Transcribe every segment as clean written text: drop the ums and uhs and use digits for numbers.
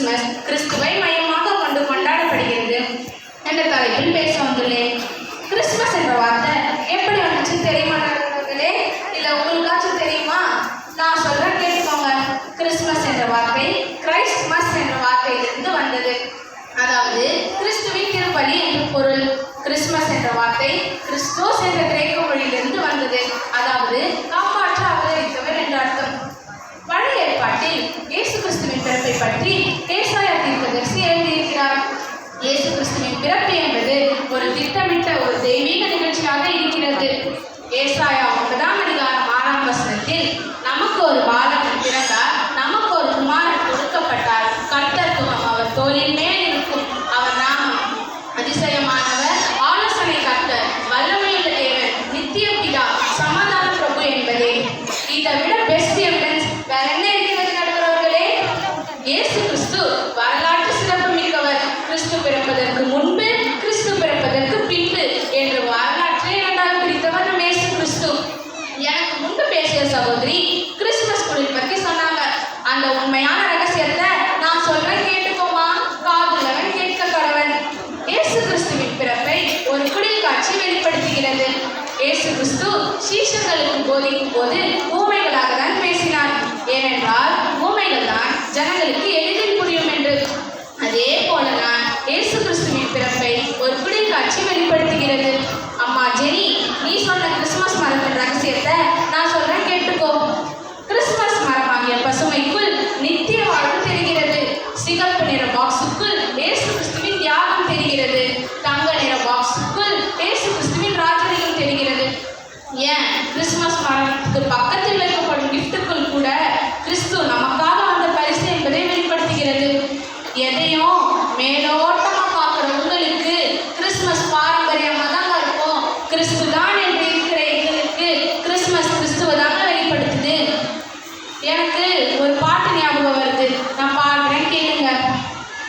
Christmas கிறிஸ்துவை மையமாக கொண்டு கொண்டாடப்படுகிறது என்ற தலைப்பில் பேச வந்துள்ளேன். கிறிஸ்துமஸ் என்ற வார்த்தை எப்படி வந்துச்சு தெரியுமா நண்பர்களே? இல்லை உங்களுக்காச்சும் தெரியுமா? நான் சொல்றேன், கேட்டுக்கோங்க. கிறிஸ்துமஸ் என்ற வார்த்தை கிரைஸ்ட்மஸ் என்ற வார்த்தையிலிருந்து வந்தது. அதாவது கிறிஸ்துவின் திருப்பலி என்று பொருள். கிறிஸ்துமஸ் என்ற வார்த்தை கிறிஸ்தோஸ் என்ற கிரேக்க மொழியிலிருந்து வந்தது. அதாவது காப்பாற்ற அவதரித்தவர் என்ற அர்த்தம். பழைய ஏற்பாட்டில் இயேசு கிறிஸ்துவின் பிறப்பை பற்றி ஏசாயா தீர்க்கதரிசி எழுதியிருக்கிறார். இயேசு கிறிஸ்துவின் பிறப்பு என்பது ஒரு திட்டமிட்ட ஒரு தெய்வீக நிகழ்ச்சியாக இருக்கிறது. ஏசாயா 9:6 நமக்கு ஒரு பாலகன் பிறந்தார், நமக்கு ஒரு குமாரன் கொடுக்கப்பட்டார், கர்த்தத்துவம் அவர் தோளின் மேல் இருக்கும், அவர் நாமம் அதிசயமானவர், ஆலோசனை கர்த்தர், வல்லமையுள்ள தேவன், நித்திய பிதா, சமாதான பிரபு என்பதே. இதை விட பெஸ்ட் எவிடன்ஸ் வேற என்ன இருக்கிறது நண்பர்களே? இயேசு கிறிஸ்து வரலாற்று சிறப்பு மிக்கவர். கிறிஸ்து பிறப்பதற்கு முன்பு, கிறிஸ்து பிறப்பதற்கு பின்பு என்று வரலாற்றை இரண்டாக பிரித்தவர் நம் இயேசு கிறிஸ்து. எனக்கு முன்பு பேசிய சகோதரி கிறிஸ்துமஸ் குளிர் பற்றி சொன்னாங்க. அந்த உண்மையான ரகசியத்தை நான் சொல்றேன், கேட்டுக்கோமா. காதுள்ளவன் கேட்க கடவன். இயேசு கிறிஸ்துவின் பிறப்பை ஒரு குடில் காட்சி வெளிப்படுத்துகிறது. இயேசு கிறிஸ்து சீஷர்களுக்கு போதிக்கும் போது ஊமைகளாக தான் பேசினார். ஏனென்றால் ஊமைகள் தான் ஜனங்களுக்கு எளிதில் புரியும் என்று. அதே போலதான் இயேசு கிறிஸ்துவின் பிறப்பை ஒரு குடில் காட்சி வெளிப்படுத்துகிறது. அம்மா ஜெனி, நீ சொன்ன கிறிஸ்துமஸ் மரத்தின் ரகசியத்தை நான் சொல்றேன், கேட்டுக்கோ. கிறிஸ்துமஸ் மரமாகிய பசுமைக்குள் நித்திய வாழ்வு தெரிகிறது. சிகப்பு நிற பாக்ஸுக்குள் இயேசு கிறிஸ்துவின் தியாகம் தெரிகிறது. தங்க நிற பாக்ஸுக்குள் இயேசு கிறிஸ்துவின் ராஜரிகம் தெரிகிறது. ஏன் கிறிஸ்துமஸ் மரத்துக்கு பக்கத்தில் வைக்கப்படும் கிஃப்ட்டுக்குள் கூட கிறிஸ்து நமக்காக வந்த பரிசு என்பதை வெளிப்படுத்துகிறது. எதையும் மேலோட்டமா பார்க்குற உங்களுக்கு கிறிஸ்துமஸ் பாரம்பரியமாக தாங்க இருக்கும். கிறிஸ்து தான் என்று இருக்கிற எங்களுக்கு கிறிஸ்துமஸ் கிறிஸ்துவ தாங்க வெளிப்படுத்துது. எனக்கு ஒரு பாட்டு ஞாபகம் வருது, நான் பாடுறேன், கேளுங்க.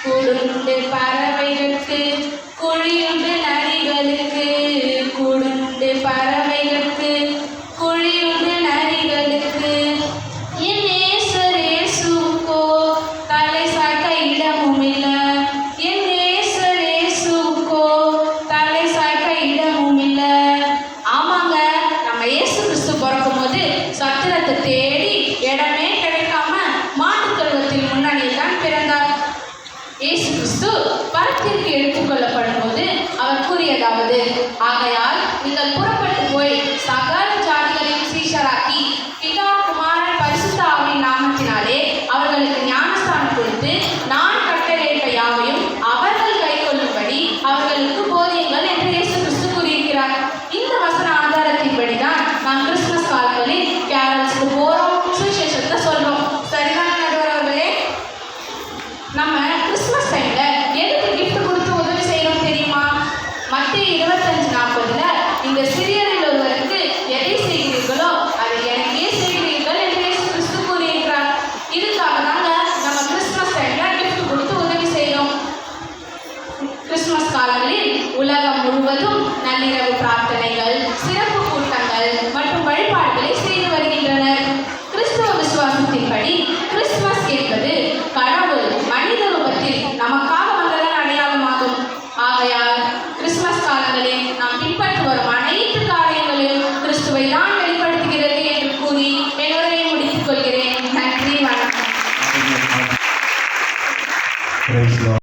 கூடுண்டு பறவைகளுக்கு, குழியுண்டு நரிகளுக்கு, கூடுண்டு பறவைகளுக்கு, குழியுண்டு நரிகளுக்கு, என் நேசரேசுக்கோ தலை சாய்க்க இடமும் இல்லை, என் நேசரேசுக்கோ தலை சாய்க்க இடமும் இல்லை. ஆமாங்க, நம்ம இயேசு கிறிஸ்து பிறக்கும் போது சத்திரத்தை தேடி இடமே கிடைக்காம மாட்டுத் தொழுவத்தில் முன்னணியில் தான் பிறந்தார். இயேசு கிறிஸ்து பரத்திற்கு எடுத்துக்கொள்ளப்படும் போது அவர் கூறியதாவது, ஆகையால் நீங்கள் புறப்பட்டு போய் சகல ஜாதிகளையும் சீஷராக்கி பிதா குமாரன் பரிசுத்த ஆவியின் நாமத்தினாலே அவர்களுக்கு ஞானஸ்தானம் கொடுத்து நான் கட்டளையிட்ட யாவையும் அவர்கள் கைக்கொள்ளும்படி அவர்களுக்கு போதியுங்கள் என்று இயேசு கிறிஸ்து கூறியிருக்கிறார். இந்த வசன ஆதாரத்தின்படிதான் நாம் கிறிஸ்துமஸ் காலங்களில் கேரல்ஸ்க்கு போறோம், சுவிசேஷத்தை சொல்றோம். சரிதான் நடுவர்களே? நம்ம கிறிஸ்துமஸ் டைம்ல எதுக்கு கிஃப்ட் கொடுத்து உதவி செய்யணும் தெரியுமா? மத்திய 25:40 இந்த சிறியரில் ஒருவருக்கு எதை செய்கிறீர்களோ அதை எனக்கே செய்கிறீர்கள் என்று இயேசு கிறிஸ்து கூறியிருக்கிறார். இதுக்காக தாங்க நம்ம கிறிஸ்துமஸ் டைம்ல கிஃப்ட் கொடுத்து உதவி செய்யணும். கிறிஸ்துமஸ் காலங்களில் உலகம் முழுவதும் நள்ளிரவு பிரார்த்தனைகள், சிறப்பு கூட்டங்கள் மற்றும் வழிபாடுகளை செய்து வருகின்றனர். கிறிஸ்துவ விசுவாசத்தின்படி கிறிஸ்துமஸ் என்பது கடவுள் மனித ரூபத்தில் நமக்காக வந்ததன் அடையாளமாகும். ஆகையால் கிறிஸ்துமஸ் காலங்களில் நாம் பின்பற்றி வரும் அனைத்து காரியங்களையும் கிறிஸ்துவை தான் வெளிப்படுத்துகிறது என்று கூறி என்னுடைய முடித்துக் கொள்கிறேன். நன்றி, வணக்கம்.